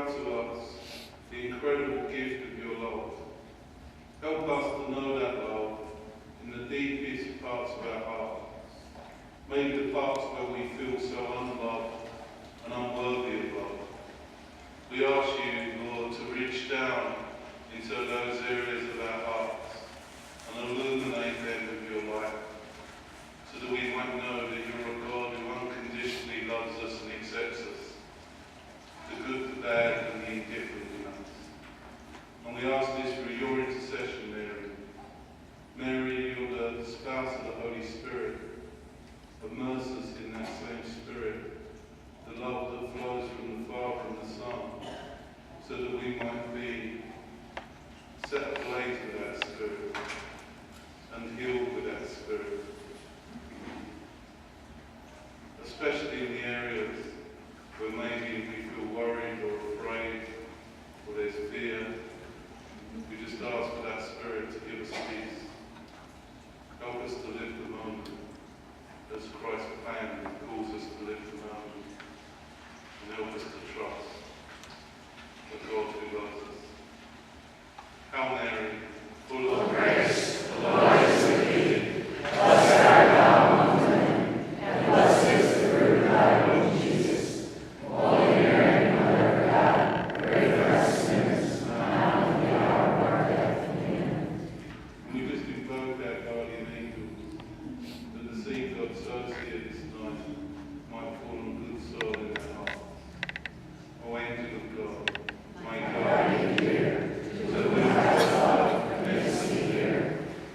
out to us the incredible gift of your love. Help us to know that love in the deepest parts of our hearts, maybe the parts where we feel so unloved and unworthy of love. We ask you, Lord, to reach down into those areas of our hearts and illuminate them with your light, so that we might know that you're a God who unconditionally loves us and accepts us, the good, the bad, and the indifferent in us. And we ask this through your intercession, Mary. Mary, you're the spouse of the Holy Spirit. Immerse us in that same Spirit, the love that flows from the Father and the Son, so that we might be set ablaze with that Spirit and healed with that Spirit. Especially in the areas where maybe we feel worried or afraid, or there's fear, we just ask for that Spirit to give us peace. Help us to live the moment as Christ planned and calls us to live the moment, and help us to trust the God who loves us. Hail Mary, full of grace, the Lord is with thee. Blessed art thou among women, and blessed is the fruit of thy womb, Jesus. Holy Mary, Mother of God, pray for us sinners, now and at the hour of our death. Amen. And we just invoke our guardian angels, that the seed God sows here this night might fall on good soil in our hearts. O angel of God, my guardian dear, to the winter's love permits me here,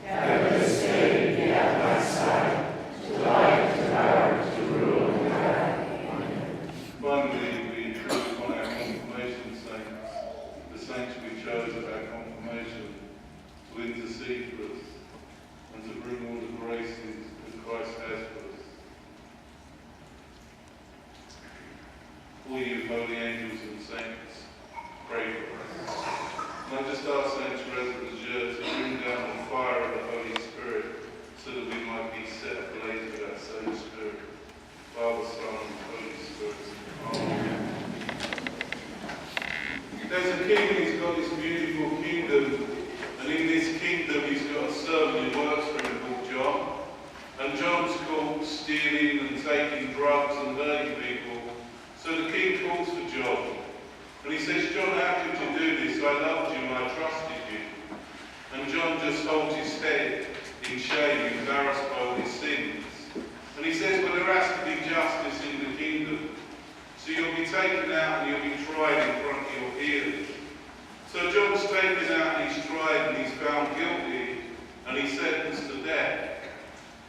ever to stay and be at my side, to light, to power, to rule and guide. Amen. Finally, we intrude upon our confirmation saints, the saints we chose at our confirmation, to intercede for us and to bring all the graces that Christ has for us. All you holy angels and saints, pray for us. And I just ask Saint Therese of Lisieux to bring down the fire of the Holy Spirit, so that we might be set ablaze with that same Spirit. Father, Son, and Holy Spirit. Amen. There's a king, and he's got this beautiful kingdom, and in this kingdom he's got a servant who works for him called John. And John's caught stealing and taking drugs and hurting people. So the king calls for John. And he says, John, how could you do this? I loved you and I trusted you. And John just holds his head in shame, embarrassed by all his sins. And he says, well, there has to be justice in the kingdom. So you'll be taken out and you'll be tried in front of your hearers. So John's taken out and he's tried and he's found guilty and he's sentenced to death.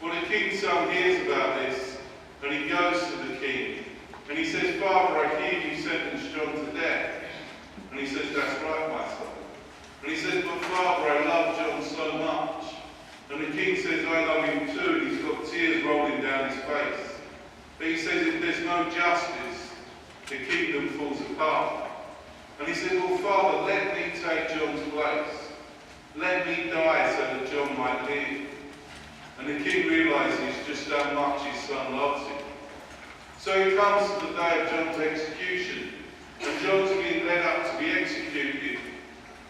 Well, the king's son hears about this and he goes to the king. And he says, Father, I hear you sentenced John to death. And he says, that's right, my son. And he says, but Father, I love John so much. And the king says, I love him too. And he's got tears rolling down his face. But he says, if there's no justice, the kingdom falls apart. And he says, well, Father, let me take John's place. Let me die so that John might live. And the king realizes just how much his son loves him. So he comes to the day of John's execution, and John's being led up to be executed.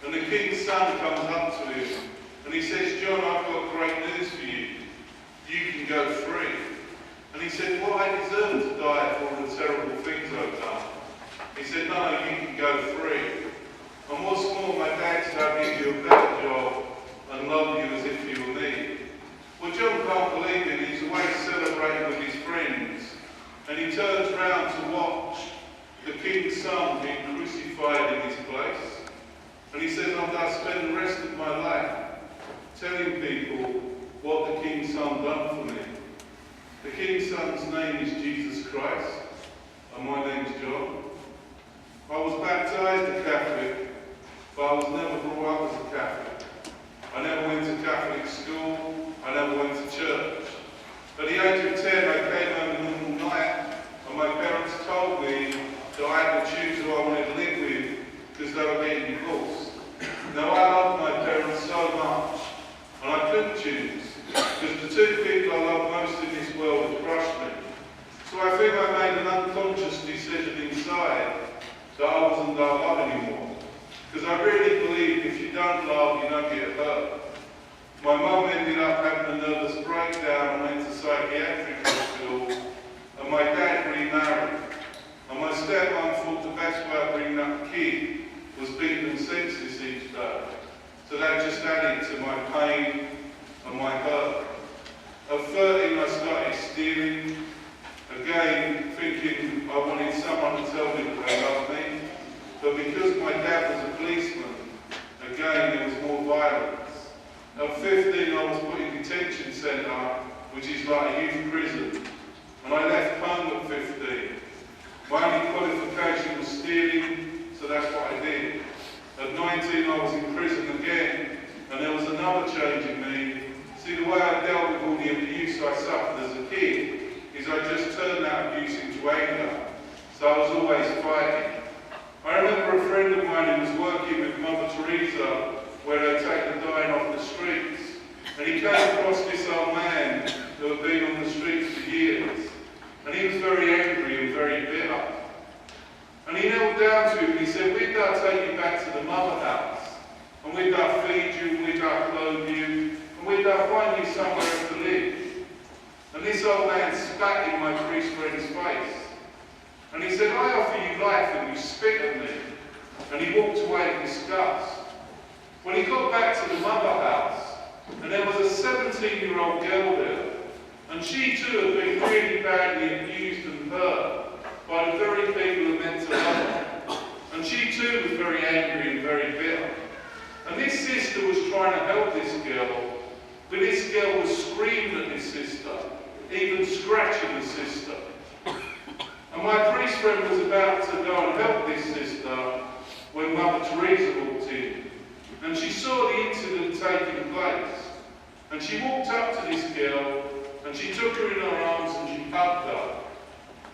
And the king's son comes up to him, and he says, John, I've got great news for you. You can go free. And he said, well, I deserve to die for all the terrible things I've done. He said, no, you can go free. And what's more, my dad said I'll give you a better job and love you as if you were me. Well, John can't believe it. He's away celebrating with his friends. And he turns round to watch the king's son being crucified in his place. And he says, I'm going to spend the rest of my life telling people what the king's son done for me. The king's son's name is Jesus Christ, and my name's John. I was baptized a Catholic, but I was never brought up as a Catholic. I never went to Catholic school, I never went to church. At the age of 10, I came home one night, and my parents told me that I had to choose who I wanted to live with, because they were getting divorced. Now, I loved my parents so much, and I couldn't choose, because the two people I love most in this world had crushed me. So I think I made an unconscious decision inside that I wasn't going to and my hurt. At 13 I started stealing, again thinking I wanted someone to tell me that they loved me, but because my dad was a policeman, again there was more violence. At 15 I was put in detention centre, which is like a youth prison, and I left home at 15. My only qualification was stealing, so that's what I did. At 19 I was in prison again, and there was another change in me. See, the way I dealt with all the abuse I suffered as a kid is I just turned that abuse into anger, so I was always fighting. I remember a friend of mine who was working with Mother Teresa, where they take the dying off the streets, and he came across this old man who had been on the streets for years, and he was very angry and very bitter. And he knelt down to him and he said, "We'd take you back to the mother house, and we'd feed you, and we'd clothe you, and we'd find you somewhere to live." And this old man spat in my priest friend's face. And he said, "I offer you life and you spit at me." And he walked away in disgust. When he got back to the mother house, and there was a 17-year-old girl there, and she too had been really badly abused and hurt by the very people who meant to love her. And she too was very angry and very bitter. And this sister was trying to help this girl, but this girl was screaming at this sister, even scratching the sister. And my priest friend was about to go and help this sister when Mother Teresa walked in. And she saw the incident taking place. And she walked up to this girl, and she took her in her arms and she hugged her.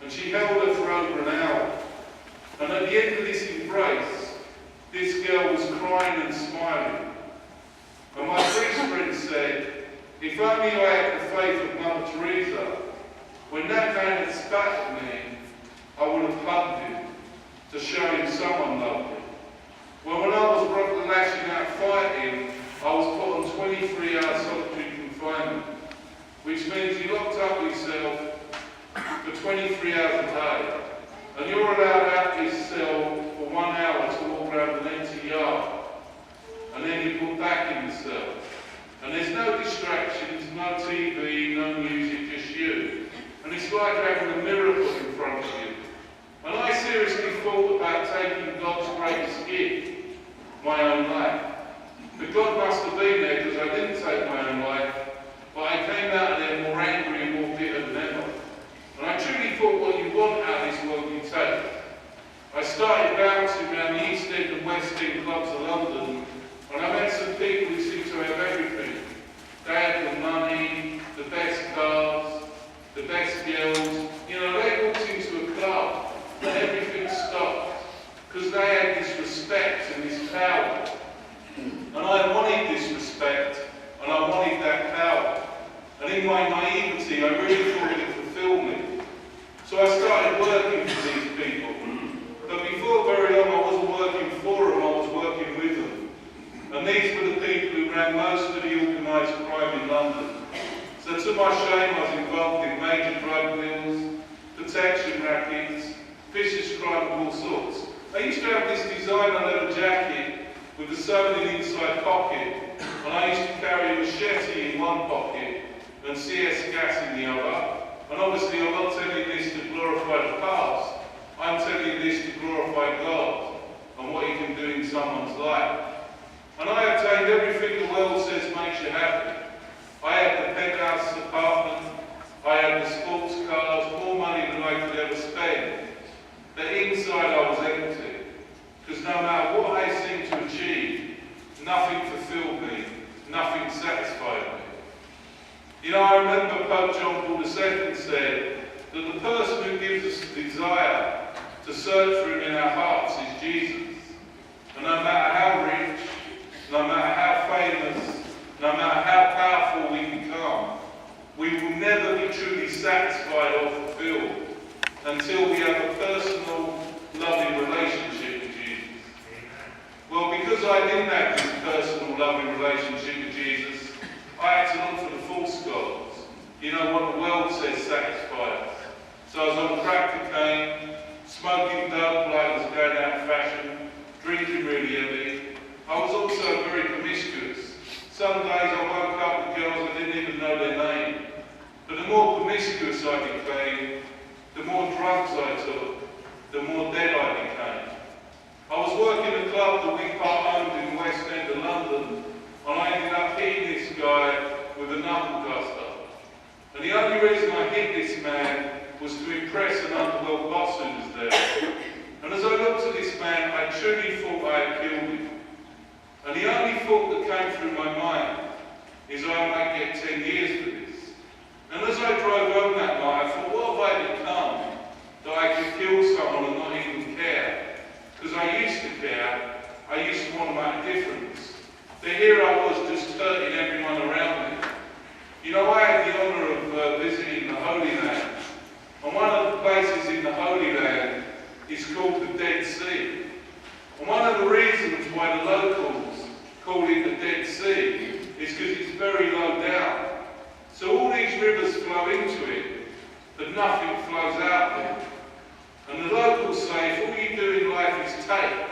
And she held her for over an hour. And at the end of this embrace, this girl was crying and smiling. And my priest friend said, "If only I had the faith of Mother Teresa, when that man had spat at me, I would have hugged him to show him someone loved him." Well, when I was lashing out fighting, I was put on 23 hours solitary confinement, which means you locked up yourself for 23 hours a day, and you're allowed out of this cell for 1 hour to walk around an empty yard, and then you're put back in the cell. And there's no distractions, no TV, no music, just you. And it's like having a miracle in front of you. And I seriously thought about taking God's greatest gift, my own life. But God must have been there, because I didn't take my own life, but I came out of there more angry and more bitter than ever. And I truly thought, what you want out of this world, you take. I started bouncing around the East End and West End clubs of London, and I met some people who seemed to have everything. They had the money, the best cars, the best girls. You know, they walked into a club and everything stopped, because they had this respect and this power. And I wanted this respect, and I wanted that power. And in my naivety, I really thought it would fulfill me. So I started working for these people. But before very long, I wasn't working for them, I was working with them. And these were the people who ran most of the organised crime in London. So to my shame, I was involved in major drug deals, protection rackets, vicious crime of all sorts. I used to have this designer leather jacket with the sewn in inside pocket, and I used to carry a machete in one pocket and CS gas in the other. And obviously I'm not telling you this to glorify the past, I'm telling you this to glorify God and what He can do in someone's life. And I obtained everything the world says makes you happy. I had the penthouse apartment, I had the sports cars, more money than I could ever spend. But inside I was empty. Because no matter what I seemed to achieve, nothing fulfilled me, nothing satisfied me. You know, I remember Pope John Paul II said that the person who gives us the desire to search for Him in our hearts is Jesus. And no matter how rich, no matter how famous, no matter how powerful we become, we will never be truly satisfied or fulfilled until we have a personal, loving relationship with Jesus. Well, because I didn't have this personal, loving relationship with Jesus, I had to look for the false gods. You know, what the world says satisfies. So I was on crack cocaine, smoking dope like it was going out of fashion, drinking really heavy. I was also very promiscuous. Some days I woke up with girls drinks I became, the more drugs I took, the more dead I became. I was working a club that we part-owned in the West End of London, and I ended up hitting this guy with a knuckle duster. And the only reason I hit this man was to impress an underworld boss who was there. And as I looked at this man, I truly thought I had killed him. And the only thought that came through my mind is I might get 10 years for this. And as I drove home that night, I thought, what have I become that I could kill someone and not even care? Because I used to care, I used to want to make a difference. But here I was just hurting everyone around me. You know, I had the honour of visiting the Holy Land. And one of the places in the Holy Land is called the Dead Sea. And one of the reasons why the locals call it the Dead Sea is because it's very low down. So all these rivers flow into it, but nothing flows out of it. And the locals say, if all you do in life is take,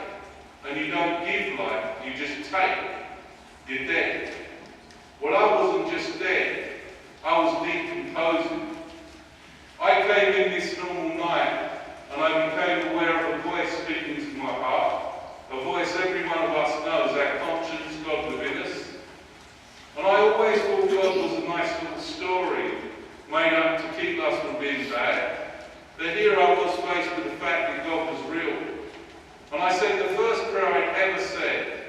and you don't give life, you just take, you're dead. Well, I wasn't just dead, I was decomposing. I came in this normal night, and I became aware of a voice speaking to my heart, a voice every one of us knows, our conscience, God within us. And I always thought God was a nice little story, made up to keep us from being bad. But here I was faced with the fact that God was real. And I said the first prayer I'd ever said,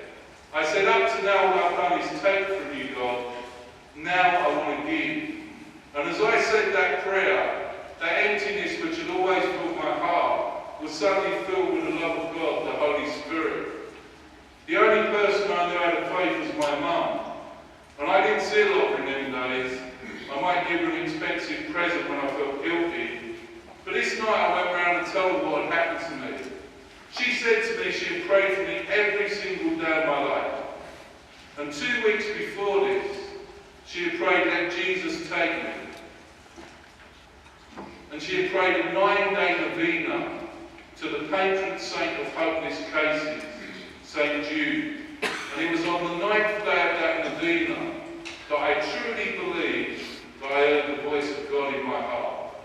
I said, up to now all I've done is take from you, God. Now I want to give. And as I said that prayer, that emptiness which had always filled my heart was suddenly filled with the love of God, the Holy Spirit. The only person I knew how to faith was my mum. And I didn't see a lot in them days. I might give her an expensive present when I felt guilty. But this night I went round and told her what had happened to me. She said to me she had prayed for me every single day of my life. And 2 weeks before this, she had prayed, let Jesus take me. And she had prayed a 9-day novena to the patron saint of hopeless cases, St. Jude. And it was on the 9th day of that novena that I truly believed that I heard the voice of God in my heart.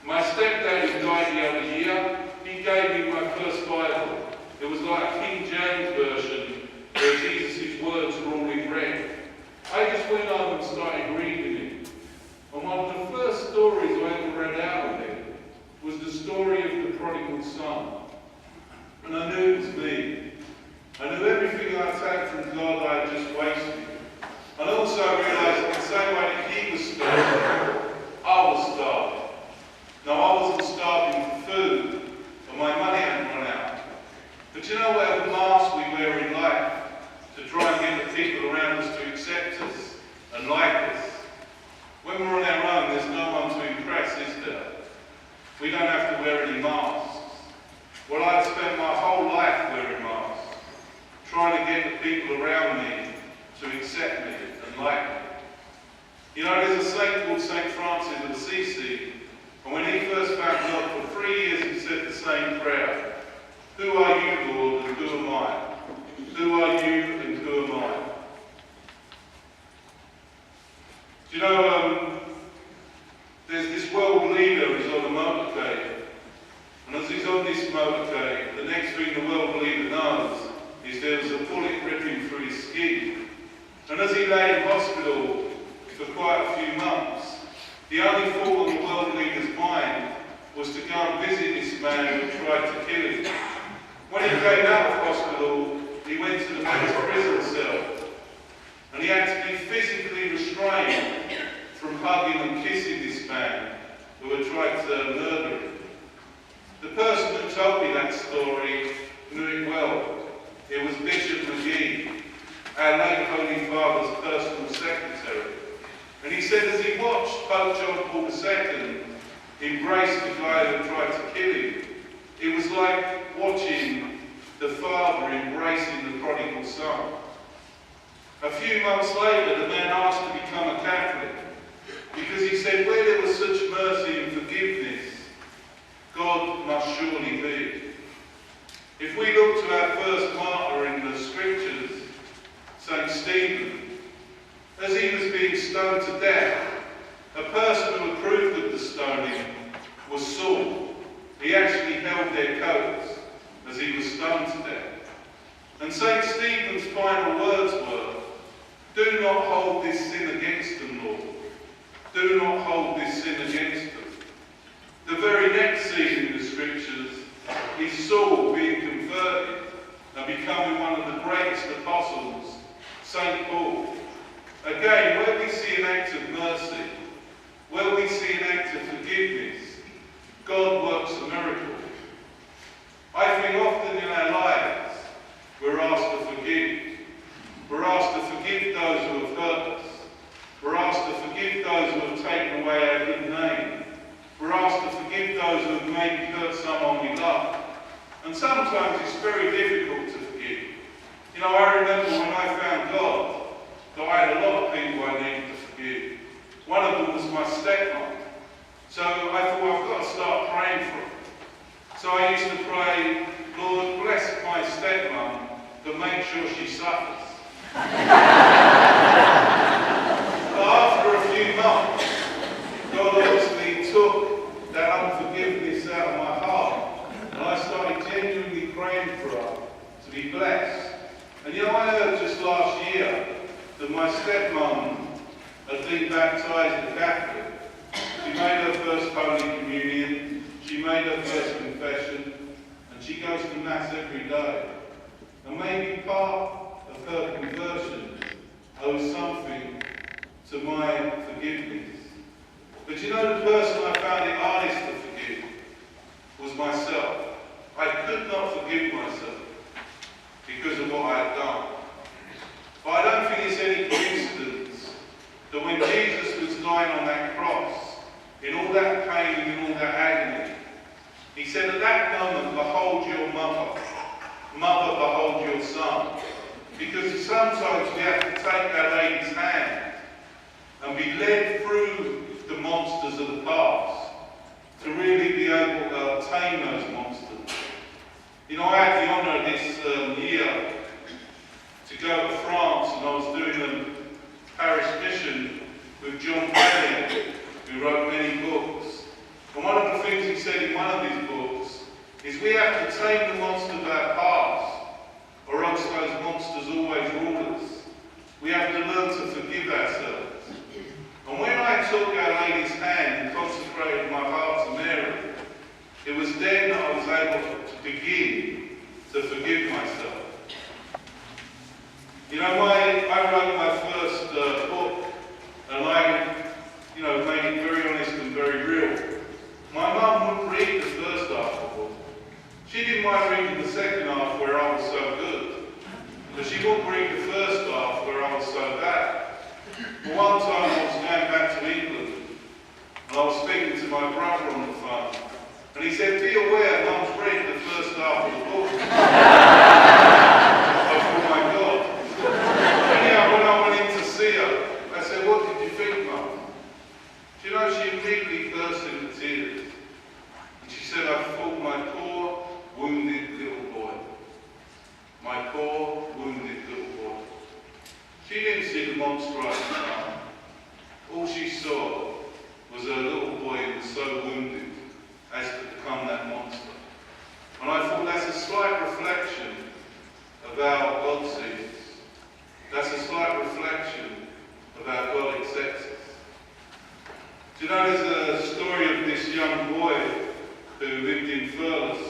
My stepdad, who died the other year, he gave me my first Bible. It was like a King James version where Jesus' words were all in red. I just went home and started reading it. And one of the first stories I ever read out of it was the story of the prodigal son. And I knew it was me. I knew everything I'd had from God I had just wasted. And also I realised in the same way that he was starving, I was starving. Now I wasn't starving for food, but my money hadn't run out. But you know, whatever mask we wear in life to try and get the people around us to accept us and like us, when we're on our own, there's no one to impress, is there? We don't have to wear any masks. Well, I'd spent my whole life wearing masks, trying to get the people around me to accept me and like me. You know, there's a saint called St. Francis of Assisi, and when he first found God, for 3 years he said the same prayer. Who are you, Lord, and who am I? Who are you and who am I? Do you know, there's this world leader who's on a motorcade, and as he's on this motorcade, the next thing the world leader knows is there was a bullet ripping through his skin. And as he lay in hospital for quite a few months, the only thought on the world leader's mind was to go and visit this man who tried to kill him. When he came out of hospital, he went to the men's prison cell, and he had to be physically restrained from hugging and kissing this man who had tried to murder him. The person who told me that story knew it well. It was Bishop McGee, our late Holy Father's personal secretary. And he said as he watched Pope John Paul II embrace the guy who tried to kill him, it was like watching the father embracing the prodigal son. A few months later, the man asked to become a Catholic because he said where there was such mercy and forgiveness, God must surely be. If we look to our first martyr in the scriptures, St. Stephen, as he was being stoned to death, a person who approved of the stoned him was Saul. He actually held their coats as he was stoned to death. And St. Stephen's final words were, "Do not hold this sin against them, Lord. Do not hold this sin against them." The very next scene in the scriptures is Saul being converted and becoming one of the greatest apostles, St. Paul. Again, where we see an act of mercy, where we see an act of forgiveness, God works a miracle. I think often in our lives we're asked to forgive. We're asked to forgive those who have hurt us. We're asked to forgive those who have taken away our good name. We're asked to forgive those who have maybe hurt someone we love. And sometimes it's very difficult to forgive. You know, I remember when I found God, that I had a lot of people I needed to forgive. One of them was my stepmom. So I thought, I've got to start praying for her. So I used to pray, "Lord, bless my stepmom, but make sure she suffers." But after a few months, God obviously took that unforgiveness out of my heart, and I started genuinely praying for her to be blessed. And you know, I heard just last year that my stepmom had been baptised a Catholic. She made her first Holy Communion, she made her first confession, and she goes to Mass every day. And maybe part of her conversion owes something to my forgiveness. But you know, the person I found it hardest to forgive was myself. I could not forgive myself because of what I had done. But I don't think it's any coincidence that when Jesus was dying on that cross, in all that pain and in all that agony, he said, "At that moment, behold your mother. Mother, behold your son." Because sometimes we have to take Our Lady's hand and be led through the monsters of the past to really be able to tame those monsters. You know, I had the honour this year to go to France, and I was doing a parish mission with John Pridmore, who wrote many books. And one of the things he said in one of his books is we have to tame the monster of our past, or else those monsters always rule us. We have to learn to forgive ourselves. And when I took Our Lady's hand and consecrated my heart to Mary, it was then that I was able to begin to forgive myself. You know, I wrote my first book, and I, made it very honest and very real. My mum wouldn't read the first half of the book. She didn't mind reading the second half where I was so good, but she wouldn't read the first half where I was so bad. But one time I was going back to England, and I was speaking to my brother on the phone, and he said, "Be aware, Mum's read the first half of the book." I thought, "Oh my God." Anyhow, when I went in to see her, I said, "What did you think, Mum?" Do you know, she immediately burst into tears. And she said, "I thought my poor, wounded little boy. My poor, wounded little boy." She didn't see the monster at the time. All she saw was her little boy who was so wounded as to become that monster. And I thought that's a slight reflection of how God sees us. That's a slight reflection of how God accepts us. Do you know, there's a story of this young boy who lived in Furless,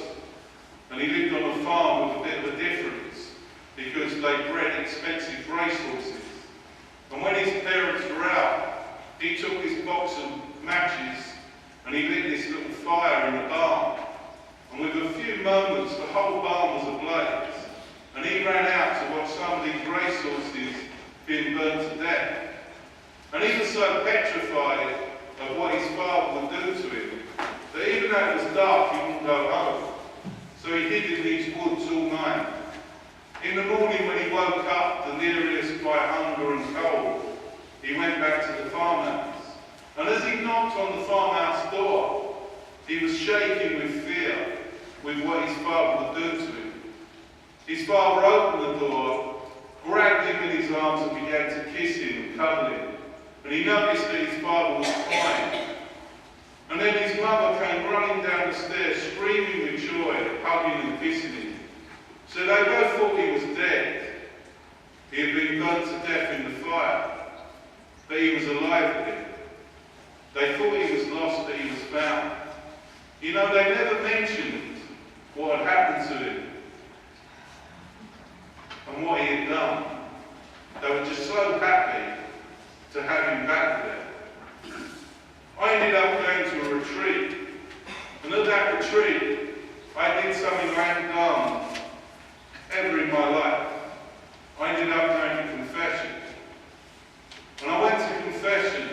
and he lived on a farm with a bit of a difference because they bred expensive racehorses. And when his parents were out, he took his box of matches and he lit this little fire in the barn. And with a few moments, the whole barn was ablaze. And he ran out to watch some of these racehorses being burnt to death. And he was so petrified of what his father would do to him that even though it was dark, he wouldn't go home. So he hid in these woods all night. In the morning when he woke up, delirious by hunger and cold, he went back to the farmhouse. And as he knocked on the farmhouse door, he was shaking with fear with what his father would do to him. His father opened the door, grabbed him in his arms and began to kiss him and cuddle him. And he noticed that his father was crying. And then his mother came running down the stairs, screaming with joy, hugging and kissing him. So they both thought he was dead. He had been burnt to death in the fire, but he was alive again. They thought he was lost, but he was found. You know, they never mentioned what had happened to him and what he had done. They were just so happy to have him back there. I ended up going to a retreat, and at that retreat, I did something I hadn't done ever in my life. I ended up going to confession. When I went to confession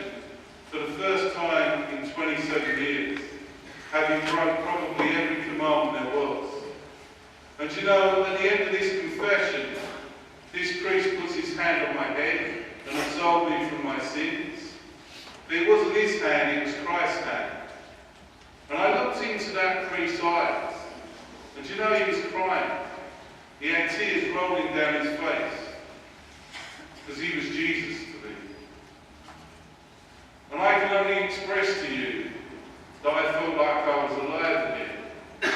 for the first time in 27 years, having broke probably every commandment there was. And you know, at the end of this confession, this priest puts his hand on my head and absolved me from my sins. But it wasn't his hand, it was Christ's hand. And I looked into that priest's eyes, and you know, he was crying. He had tears rolling down his face, because he was Jesus to me. And I can only express to you that I felt like I was alive again.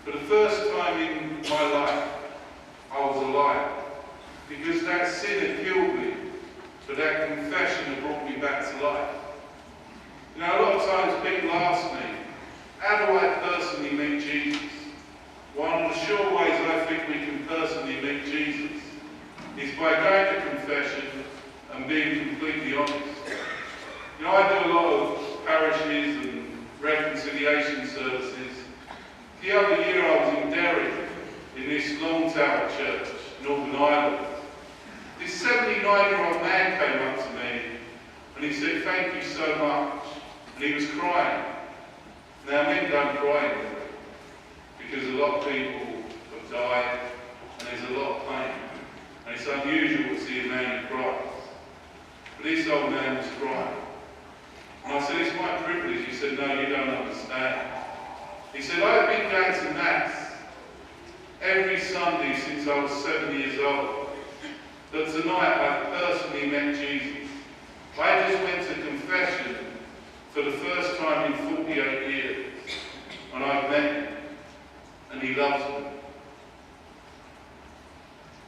For the first time in my life, I was alive. Because that sin had killed me, but that confession had brought me back to life. You know, a lot of times people ask me, how do I personally meet Jesus? One of the sure ways I think we can personally meet Jesus is by going to confession and being completely honest. You know, I do a lot of parishes and reconciliation services. The other year I was in Derry, in this Long Tower church, Northern Ireland. This 79-year-old man came up to me and he said, "Thank you so much." And he was crying. Now, men don't cry anymore, because a lot of people have died and there's a lot of pain. And it's unusual to see a man who cries. But this old man was crying. And I said, "It's my privilege." He said, "No, you don't understand." He said, "I've been going to Mass every Sunday since I was 7 years old. But tonight I personally met Jesus. I just went to confession for the first time in 48 years. And I've met him. And he loves me."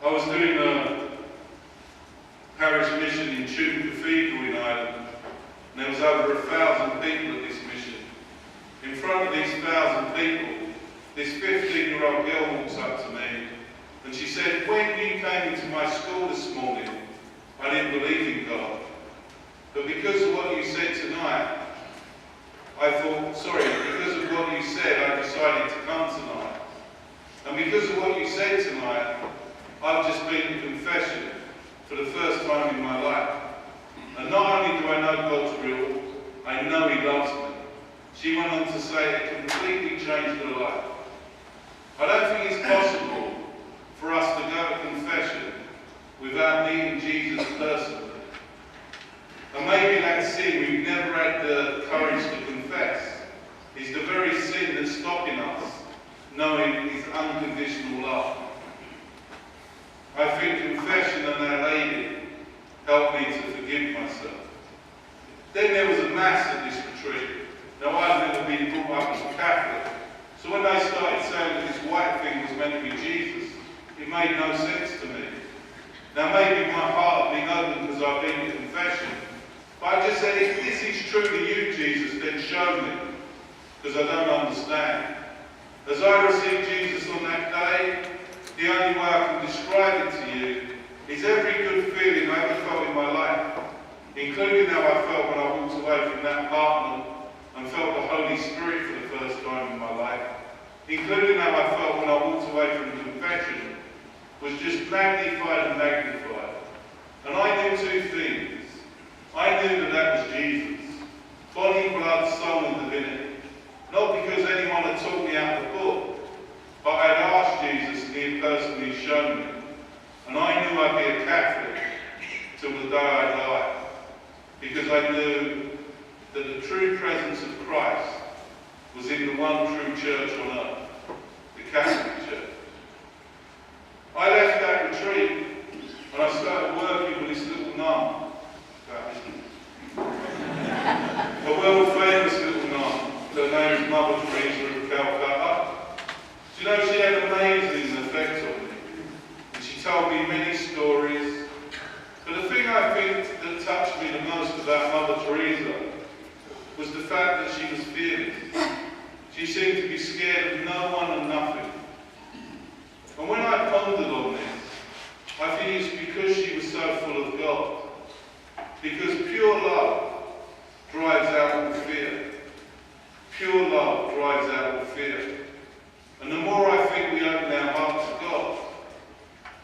I was doing a parish mission in Tuam Cathedral in Ireland. And there was over 1,000 people at this mission. In front of these 1,000 people, this 15-year-old girl walks up to me and she said, "When you came into my school this morning, I didn't believe in God. But because of what you said tonight, because of what you said, I decided to come tonight. And because of what you said tonight, I've just been to confession for the first time in my life. And not only do I know God's real, I know He loves me." She went on to say it completely changed her life. I don't think it's possible for us to go to confession without meeting Jesus personally. And maybe that sin we've never had the courage to confess is the very sin that's stopping us knowing His unconditional love. I think confession and Our Lady helped me to forgive myself. Then there was a Mass at this retreat. Now, I've never been brought up as a Catholic, so when they started saying that this white thing was meant to be Jesus, it made no sense to me. Now, maybe my heart had been open because I've been to confession, but I just said, if this is truly you, Jesus, then show me, because I don't understand. As I received Jesus on that day, the only way I can describe it to you is every good feeling I ever felt in my life, including how I felt when I walked away from that apartment and felt the Holy Spirit for the first time in my life, including how I felt when I walked away from confession, was just magnified and magnified. And I knew two things. I knew that that was Jesus. Body, blood, soul and divinity. Not because anyone had taught me out of the book, but I'd asked Jesus and He had personally shown me. And I knew I'd be a Catholic till the day I died, because I knew that the true presence of Christ was in the one true church on earth, the Catholic Church. I left that retreat and I started working with this little nun, a world famous little nun. told me many stories, but the thing I think that touched me the most about Mother Teresa was the fact that she was fearless. She seemed to be scared of no one and nothing. And when I pondered on this, I think it's because she was so full of God. Because pure love drives out all fear. Pure love drives out all fear. And the more I think we open our heart to God,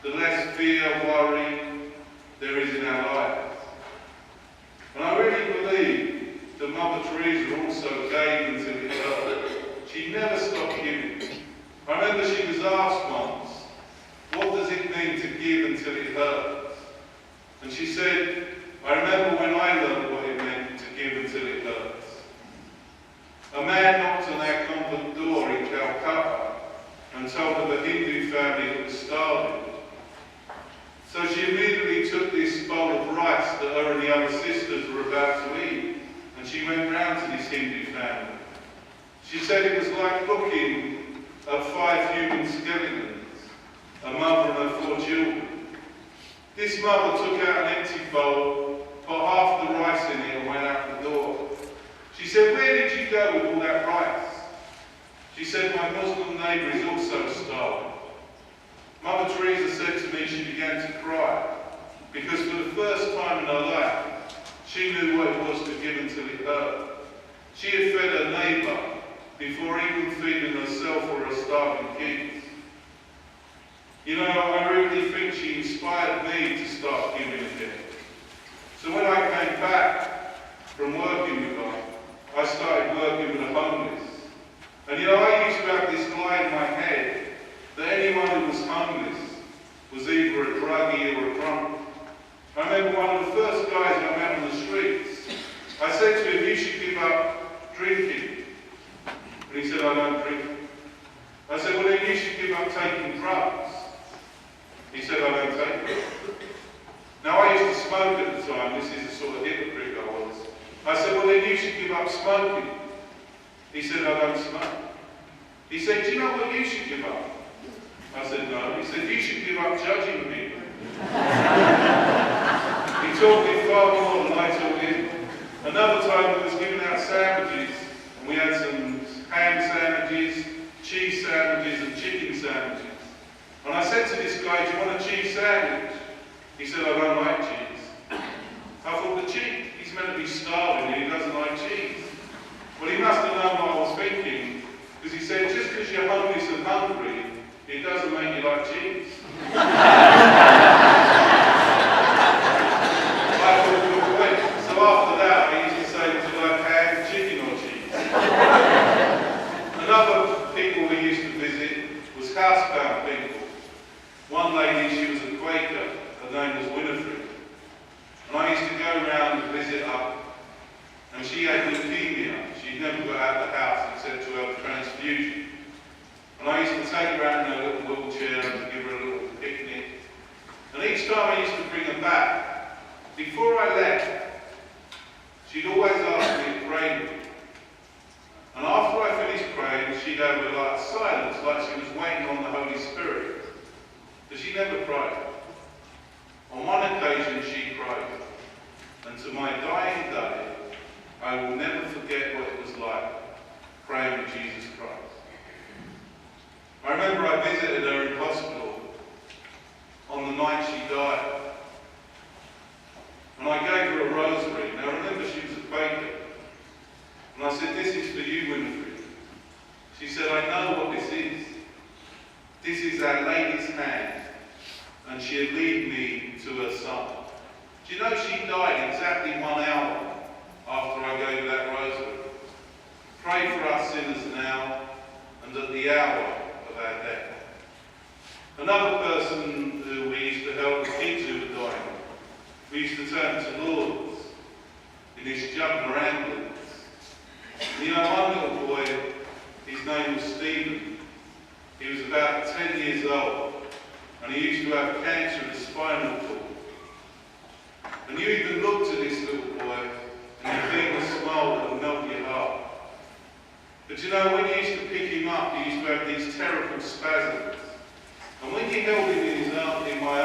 the less fear, worry there is in our lives. And I really believe that Mother Teresa also gave until it hurt. She never stopped giving. I remember she was asked once, what does it mean to give until it hurts? And she said, I remember when I learned what it meant to give until it hurts. A man knocked on our convent door in Calcutta and told of a Hindu family that was starving. So she immediately took this bowl of rice that her and the other sisters were about to eat, and she went round to this Hindu family. She said it was like looking at 5 human skeletons, a mother and her 4 children. This mother took out an empty bowl, put half the rice in it and went out the door. She said, where did you go with all that rice? She said, my Muslim neighbour is also starving. Mother Teresa said to me she began to cry, because for the first time in her life, she knew what it was to give until it hurt. She had fed her neighbour before even feeding herself or her starving kids. You know, I really think she inspired me to start giving again. So when I came back from working with her, I started working with the homeless. And you know, I used to have this lie in my head that anyone who was homeless was either a druggie or a drunk. I remember one of the first guys I met on the streets, I said to him, you should give up drinking. And he said, I don't drink. I said, well then you should give up taking drugs. He said, I don't take them. Now I used to smoke at the time, this is the sort of hypocrite I was. I said, well then you should give up smoking. He said, I don't smoke. He said, do you know what you should give up? I said, no. He said, you should give up judging people. He taught me far more than I taught him. Another time I was giving out sandwiches, and we had some ham sandwiches, cheese sandwiches, and chicken sandwiches. And I said to this guy, do you want a cheese sandwich? He said, I don't like cheese. I thought, the cheese, he's meant to be starving and he doesn't like cheese. Well, he must have known what I was thinking, because he said, just because you're homeless and hungry, it doesn't make you like cheese. I thought, good point. So after that, I used to say, would you like ham, chicken or cheese? Another people we used to visit was housebound people. One lady, she was a Quaker, her name was Winifred. And I used to go around and visit her, and she had leukemia. She'd never got out of the house except to have a transfusion. And I used to take her out in her little wheelchair and give her a little picnic. And each time I used to bring her back, before I left, she'd always ask me to pray with her. And after I finished praying, she'd have a like silence, like she was waiting on the Holy Spirit. But she never cried. On one occasion she cried. And to my dying day, I will never forget what it was like praying with Jesus Christ. I remember I visited her in hospital on the night she died. And I gave her a rosary. Now remember, she was a Quaker. And I said, this is for you, Winifred. She said, I know what this is. This is Our Lady's hand. And she'll lead me to her son. Do you know she died exactly 1 hour after I gave her that rosary? Pray for us sinners now and at the hour of our death. Another person who we used to help, the kids who were dying, we used to turn to Lourdes in this juggler ambulance. And you know, one little boy, his name was Stephen. He was about 10 years old, and he used to have cancer of the spinal cord. And you even looked at this little boy, and you think a smile that would melt your heart. But you know, when you used to pick him up, he used to have these terrible spasms. And when you held him in my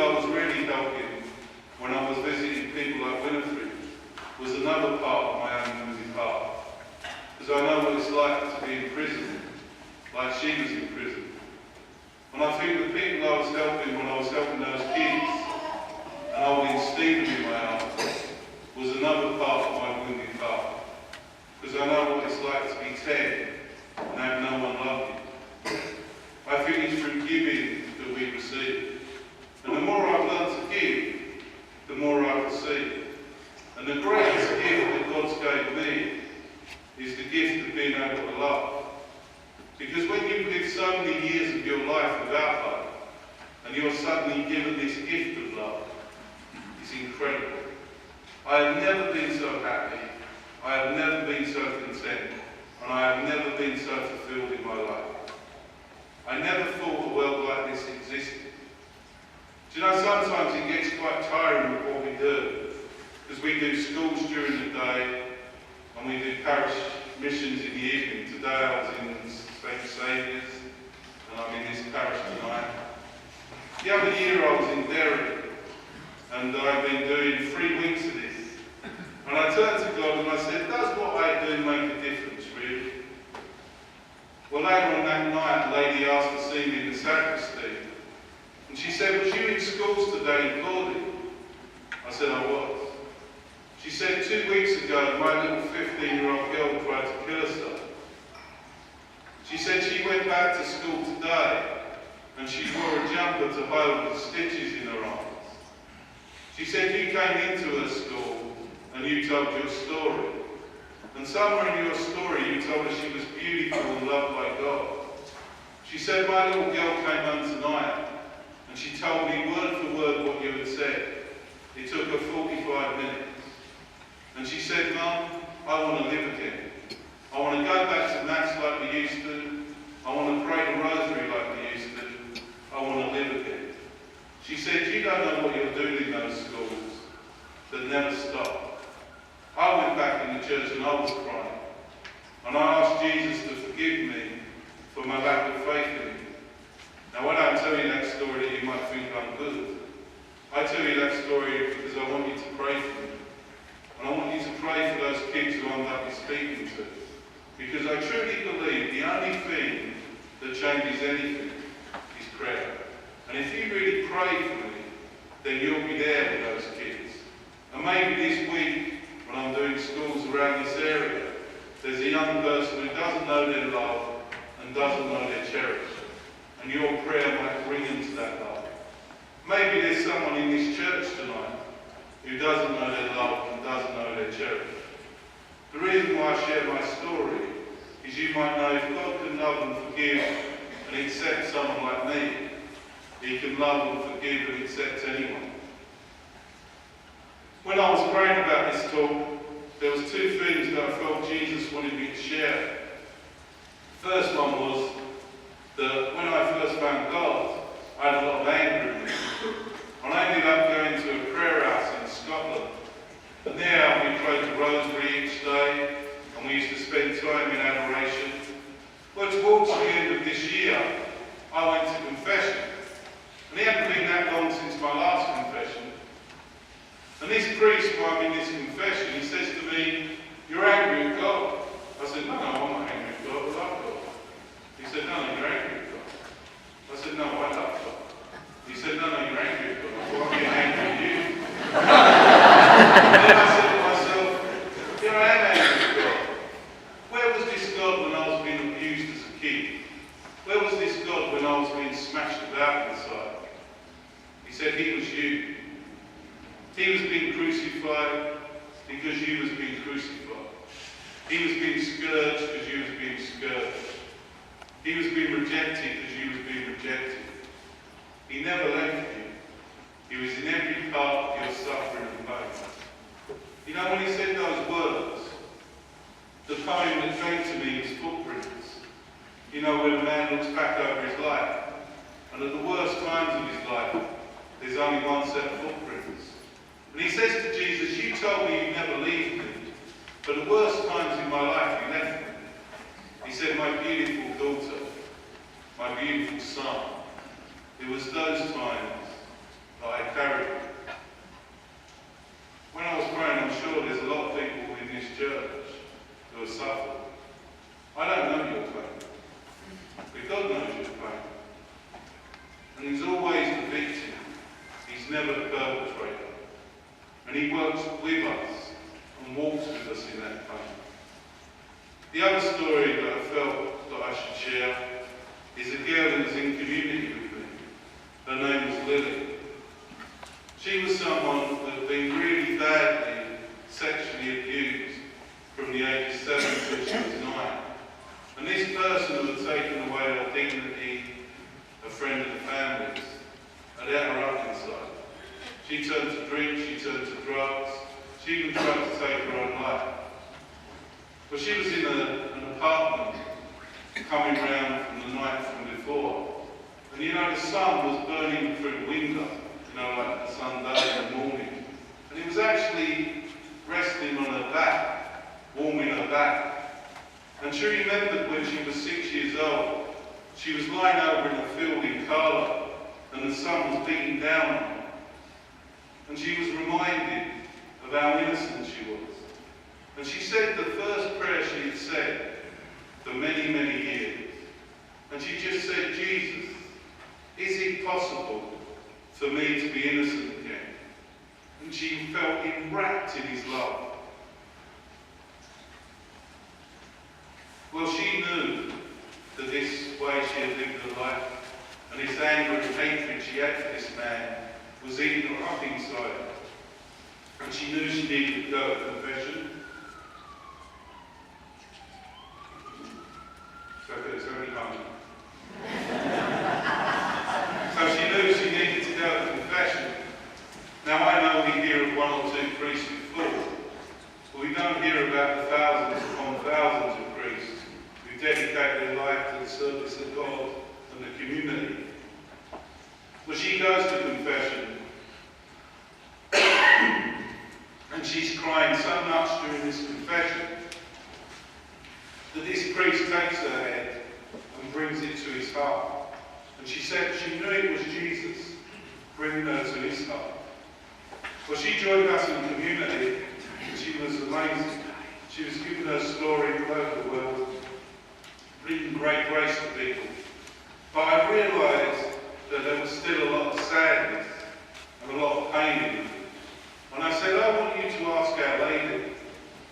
I was really helping when I was visiting people like Winifred was another part of my own wounded heart. Because I know what it's like to be in prison, like she was in prison. And I think the people I was helping when I was helping those kids, and holding Stephen in my arms, was another part of my wounded heart. Because I know what it's like to be 10 and have no one love you. I think it's through giving that we receive. And the more I've learned to give, the more I receive. And the greatest gift that God's gave me is the gift of being able to love. Because when you've lived so many years of your life without love, and you're suddenly given this gift of love, it's incredible. I have never been so happy, I have never been so content, and I have never been so fulfilled in my life. I never thought a world like this existed. Do you know, sometimes it gets quite tiring with what we do, because we do schools during the day, and we do parish missions in the evening. Today I was in Cedar, and I'm in this parish tonight. The other year I was in Derry, and I've been doing 3 weeks of this. And I turned to God and I said, does what I do make a difference, really? Well, later on that night, a lady asked to see me in the sacristy. And she said, was you in schools today in Claudia? I said, I was. She said, 2 weeks ago, my little 15-year-old girl tried to kill herself. She said she went back to school today and she wore a jumper to hide the stitches in her arms. She said you came into her school and you told your story. And somewhere in your story you told her she was beautiful and loved by God. She said, my little girl came home tonight and she told me word for word what you had said. It took her 45 minutes. And she said, Mum, I want to live again. I want to go back to Mass like we used to. I want to pray the rosary like we used to. I want to live again. She said, you don't know what you're doing in those schools that never stop. I went back in the church and I was crying. And I asked Jesus to forgive me for my lack of faith in him. Now, when I tell you that story that you might think I'm good, I tell you that story because I want you to pray for me. And I want you to pray for those kids who I'm likely speaking to. Because I truly believe the only thing that changes anything is prayer. And if you really pray for me, then you'll be there with those kids. And maybe this week, when I'm doing schools around this area, there's a young person who doesn't know their love and doesn't know their cherish. And your prayer might bring them to that love. Maybe there's someone in this church tonight who doesn't know their love and doesn't know their cherish. The reason why I share my story is you might know if God can love and forgive and accept someone like me, he can love and forgive and accept anyone. When I was praying about this talk, there was 2 things that I felt Jesus wanted me to share. The first one was that when I first found God, I had a lot of anger in me. And I ended up going to a prayer house in Scotland. And there we prayed the rosary each day, and we used to spend time in adoration. Well, towards the end of this year, I went to confession. And it hadn't been that long since my last confession. And this priest, while I'm in this confession, he says to me, you're angry at God. I said, no, I'm not angry at God, I love God. He said, no, you're angry at God. I said, no, I love God. He said, no, you're angry at God. I thought, I'm getting angry at you. And then I said to myself, yeah, I am angry at God. Where was this God when I was being abused as a kid? Where was this God when I was being smashed about inside? He said, he was you. He was being crucified because you was being crucified. He was being scourged because you was being scourged. He was being rejected because you was being rejected. He never left you. He was in every part of your suffering and pain. You know, when he said those words, the poem that came to me was Footprints. You know, when a man looks back over his life, and at the worst times of his life, there's only one set of footprints. And he says to Jesus, you told me you'd never leave me, but the worst times in my life you left me. He said, my beautiful daughter, my beautiful son, it was those times that I He's never the perpetrator. And he works with us and walks with us in that pain. The other story that I felt that I should share is a girl who was in community with me. Her name was Lily. She was someone that had been really badly sexually abused from the age of 7 till she was 9. And this person who had taken away her dignity, a friend of the family's, had had her up inside. She turned to drink, she turned to drugs, she even tried to take her own life. But she was in an apartment coming round from the night from before. And you know, the sun was burning through the window, you know, like the Sunday in the morning. And it was actually resting on her back, warming her back. And she remembered when she was 6 years old, she was lying over in a field in Carlo, and the sun was beating down on her. And she was reminded of how innocent she was. And she said the first prayer she had said for many, many years. And she just said, Jesus, is it possible for me to be innocent again? And she felt enwrapped in his love. Well, she knew that this way she had lived her life, and this anger and hatred she had for this man was eating her up inside her. And she knew she needed to go to confession. It's only coming. So she knew she needed to go to confession. Now I know we hear of 1 or 2 priests who fall, but we don't hear about the thousands upon thousands of priests who dedicate their life to the service of God and the community. Well, she goes to confession, and she's crying so much during this confession that this priest takes her head and brings it to his heart. And she said she knew it was Jesus bringing her to his heart. Well, she joined us in community, and she was amazing. She was giving her story all over the world, bringing great grace to people. But I realised that there was still a lot of sadness and a lot of pain in it. And I said, I want you to ask Our Lady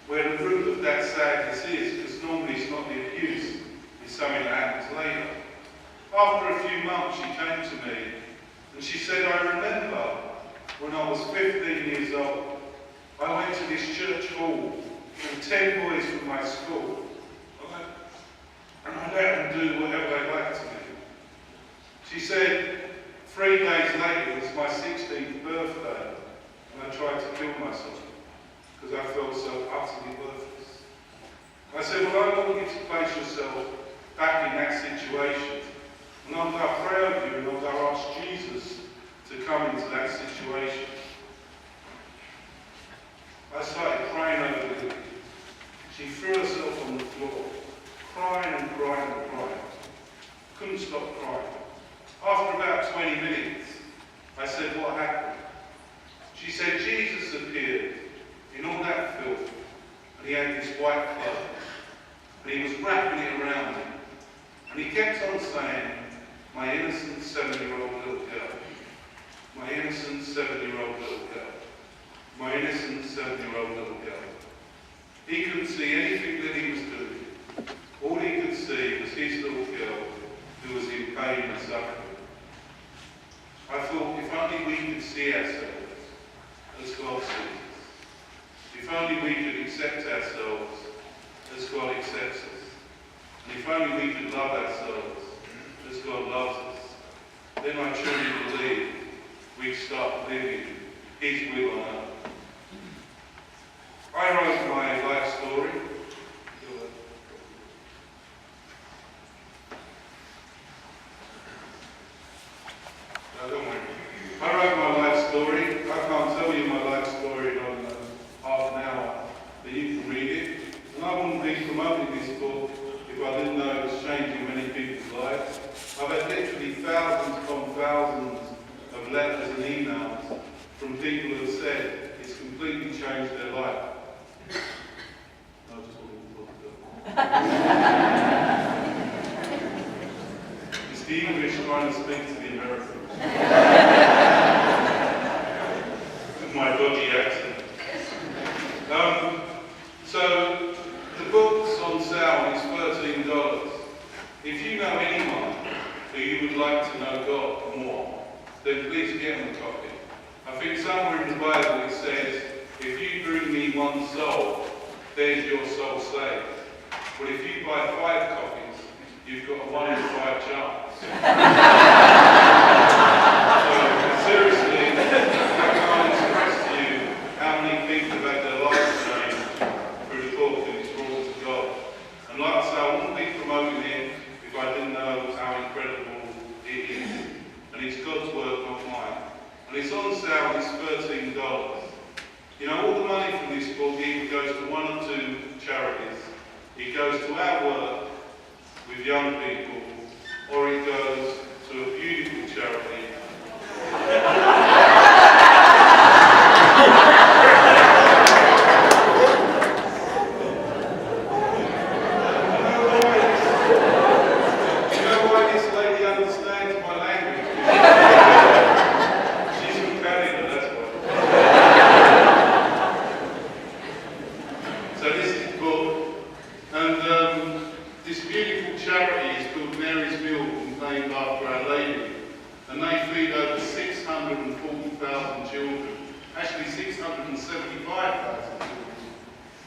where the root of that sadness is, because normally it's not the abuse, it's something that happens later. After a few months, she came to me and she said, I remember when I was 15 years old, I went to this church hall and 10 boys from my school, and I let them do whatever they liked to me. She said, 3 days later, it was my 16th birthday, and I tried to kill myself because I felt so utterly worthless. I said, well, I want you to place yourself back in that situation, and I'm going to pray over you, and I'm going to ask Jesus to come into that situation. I started praying over her. She threw herself on the floor, crying and crying and crying. Couldn't stop crying. After about 20 minutes, I said, what happened? She said, Jesus appeared in all that filth, and he had this white cloak, and he was wrapping it around him. And he kept on saying, my innocent 7-year-old little girl, my innocent 7-year-old little girl, my innocent 7-year-old little girl. He couldn't see anything that he was doing. All he could see was his little girl who was in pain and suffering. I thought, if only we could see ourselves as God sees us. If only we could accept ourselves as God accepts us. And if only we could love ourselves as God loves us, then I truly believe we'd start living His will on earth. I wrote my life story. No, don't worry. I wrote my life story. I can't tell you my life story in half an hour, but you can read it. And I wouldn't be promoting this book if I didn't know it was changing many people's lives. I've had literally thousands upon thousands of letters and emails from people who have said it's completely changed their life. No, just It's the English trying to speak to the Americans. think somewhere in the Bible it says, if you bring me one soul, there's your soul saved. But if you buy 5 copies, you've got a 1 in 5 chance. So, seriously, I can't express to you how many people have had their lives changed through the book and it's brought to God. And like I say, I wouldn't be promoting it if I didn't know how incredible it is. And it's God's work, not mine. And it's on sale, it's $13. You know, all the money from this book either goes to 1 or 2 charities. It goes to our work with young people, or it goes to a beautiful charity.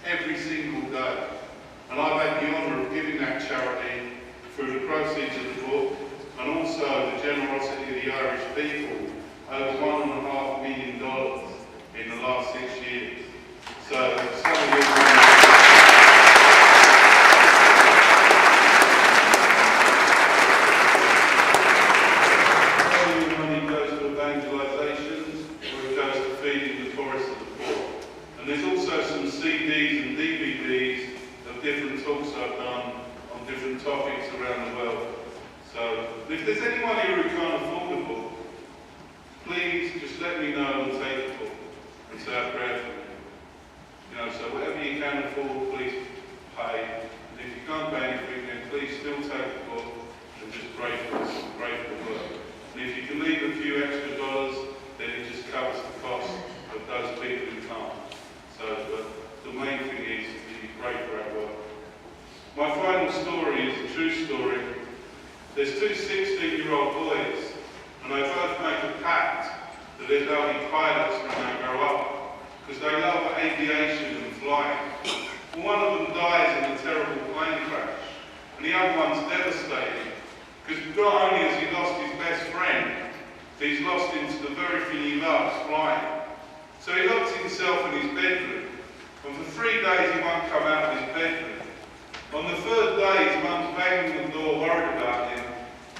Every single day. And I've had the honour of giving that charity through the proceeds of the book and also the generosity of the Irish people, over $1.5 million in the last 6 years. So some of you money goes to evangelization, or it goes to feeding the poorest of the poor. And there's also some CDs and DVDs of different talks I've done on different topics around the world. So if there's anyone here who can't afford a book, please just let me know and take a book and say a prayer for me. You know, so whatever you can afford, please pay. And if you can't pay anything, then please still take a book and just pray for us and pray for the work. And if you can leave a few extra dollars, then it just covers the cost of those people who can't. So the main thing is that you pray for our work. My final story is a true story. There's 2 16-year-old boys, and they both make a pact that they'll be pilots when they grow up, because they love aviation and flying. Well, one of them dies in a terrible plane crash, and the other one's devastated, because not only has he lost his best friend, he's lost into the very thing he loves, flying. So he locks himself in his bedroom, and for 3 days he won't come out of his bedroom. On the 3rd day, his mum's banging the door, worried about him,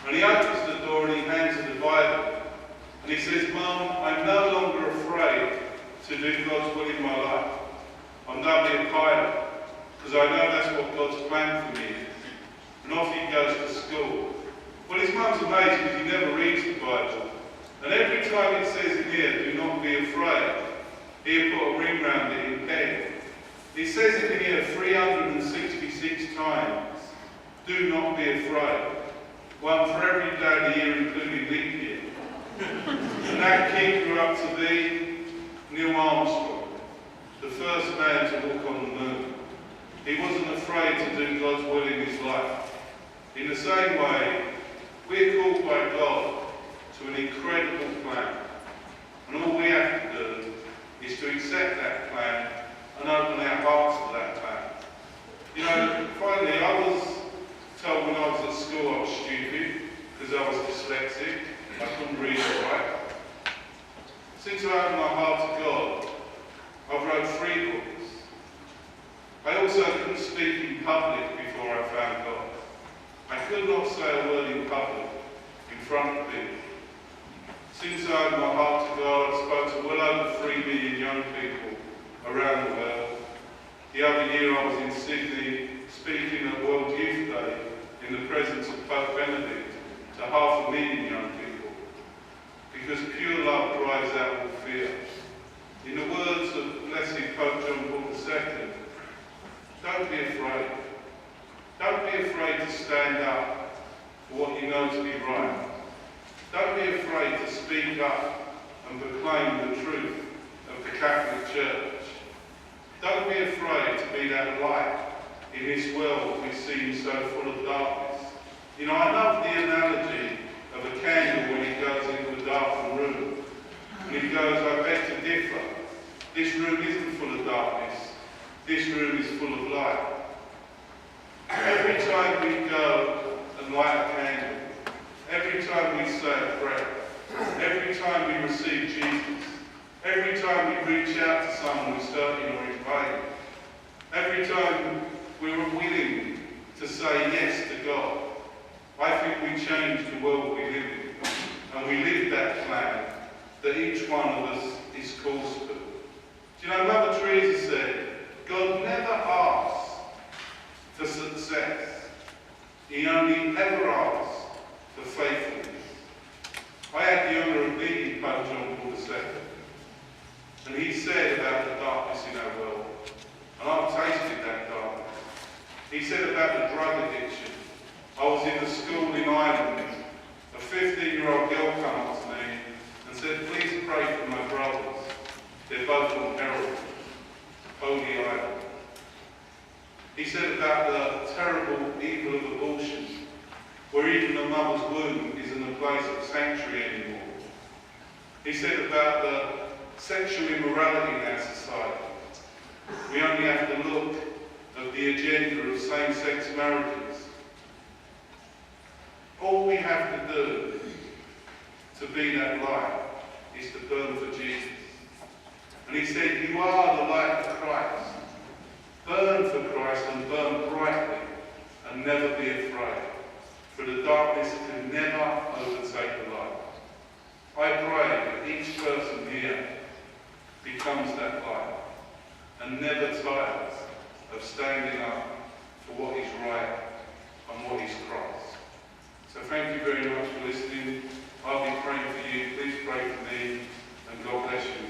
and he opens the door and he hands her the Bible. And he says, "Mum, I'm no longer afraid to do God's will in my life. I'm going to be a pilot, because I know that's what God's plan for me is." And off he goes to school. Well, his mum's amazed because he never reads the Bible. And every time it says in here, "Do not be afraid," he'll put a ring round it in pen. It says it in here 366 times. Do not be afraid. 1 for every day of the year, including leap year. And that kid grew up to be Neil Armstrong, the first man to walk on the moon. He wasn't afraid to do God's will in his life. In the same way, we're called by God to an incredible plan. And all we have to do is to accept that plan and open our hearts to that plan. You know, finally, I was told when I was at school I was stupid because I was dyslexic. I couldn't read or write. Since I opened my heart to God, I've wrote 3 books. I also couldn't speak in public before I found God. I could not say a word in public in front of people. Since I opened my heart to God, I've spoken to well over 3 million young people around the world. The other year I was in Sydney speaking at World Youth Day in the presence of Pope Benedict to 500,000 young people. Because pure love drives out all fear. In the words of Blessed Pope John Paul II, don't be afraid. Don't be afraid to stand up for what you know to be right. Don't be afraid to speak up and proclaim the truth of the Catholic Church. Don't be afraid to be that light in this world which seems so full of darkness. You know, I love the analogy of a candle when it goes into a darkened room. And it goes, I bet differ. This room isn't full of darkness. This room is full of light. Every time we go and light a candle, every time we say a prayer, every time we receive Jesus, every time we reach out to someone who's hurting or in pain, every time we're willing to say yes to God, I think we change the world we live in. And we live that plan that each one of us is called to. Do you know, Mother Teresa said, God never asks for success. He only ever asks for faithfulness. I had the honour of meeting Pope John Paul II. And he said about the darkness in our world. And I've tasted that darkness. He said about the drug addiction. I was in a school in Ireland. A 15-year-old girl came up to me and said, please pray for my brothers. They're both on heroin. Holy Island. He said about the terrible evil of abortion, where even a mother's womb isn't a place of sanctuary anymore. He said about the sexual immorality in our society. We only have to look at the agenda of same-sex marriages. All we have to do to be that light is to burn for Jesus. And he said, you are the light of Christ. Burn for Christ and burn brightly and never be afraid. For the darkness can never overtake the light. I pray that each person here becomes that light and never tires of standing up for what is right and what is Christ. So thank you very much for listening. I'll be praying for you. Please pray for me, and God bless you.